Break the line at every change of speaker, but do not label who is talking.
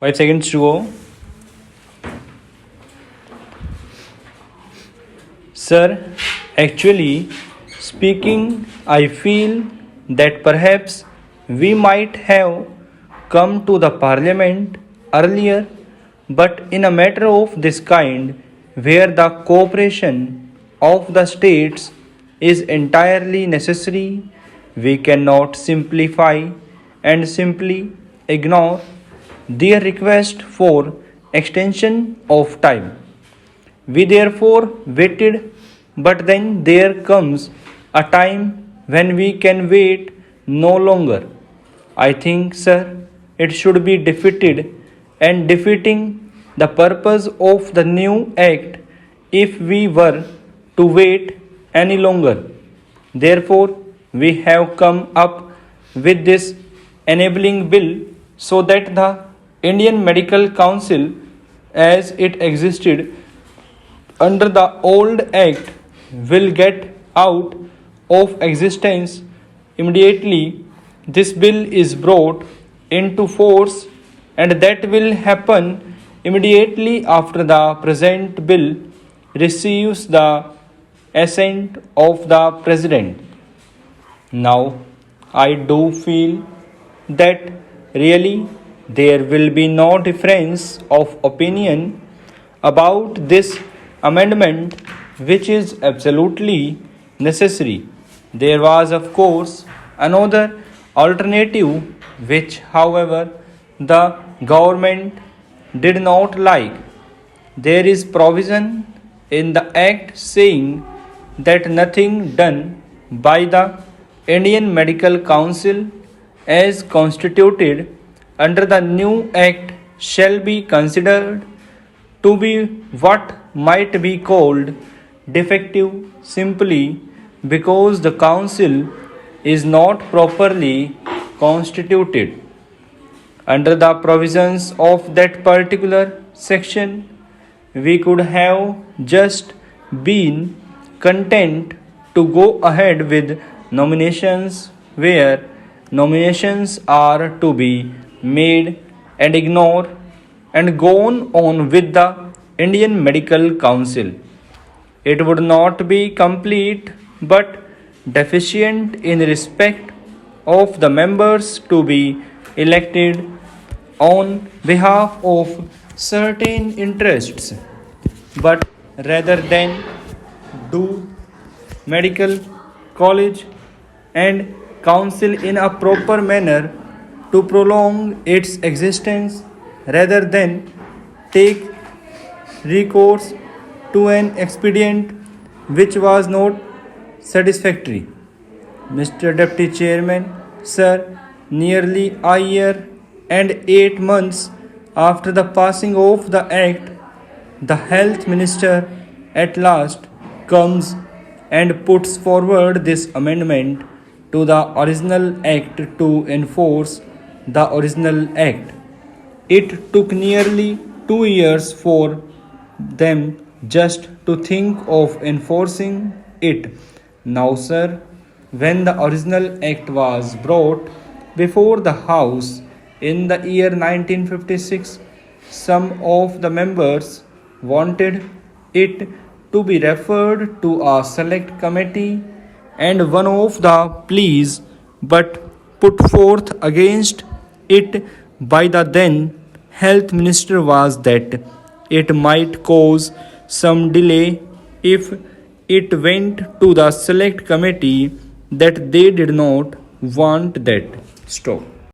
5 seconds to go. Sir, actually speaking, I feel that perhaps we might have come to the parliament earlier, but in a matter of this kind, where the cooperation of the states is entirely necessary, we cannot simplify and simply ignore their request for extension of time. We therefore waited, but then there comes a time when we can wait no longer. I think, sir, it should be defeated and defeating the purpose of the new act if we were to wait any longer. Therefore, we have come up with this enabling bill so that the Indian Medical Council, as it existed under the old act, will get out of existence immediately this bill is brought into force, and that will happen immediately after the present bill receives the assent of the President. Now, I do feel that really there will be no difference of opinion about this amendment, which is absolutely necessary. There was, of course, another alternative, which, however, the government did not like. There is provision in the Act saying that nothing done by the Indian Medical Council as constituted under the new Act shall be considered to be what might be called defective simply because the Council is not properly constituted. Under the provisions of that particular section, we could have just been content to go ahead with nominations where nominations are to be made and ignore and gone on with the Indian Medical Council. It would not be complete but deficient in respect of the members to be elected on behalf of certain interests, but rather than do medical college and council in a proper manner to prolong its existence rather than take recourse to an expedient which was not satisfactory. Mr. Deputy Chairman, sir, nearly a year and 8 months after the passing of the Act, the Health Minister at last comes and puts forward this amendment to the original Act to enforce the original Act. It took nearly 2 years for them just to think of enforcing it. Now, sir, when the original Act was brought before the House in the year 1956, some of the members wanted it to be referred to a select committee, and one of the pleas but put forth against it by the then health minister was that it might cause some delay if it went to the select committee, that they did not want that. Stop.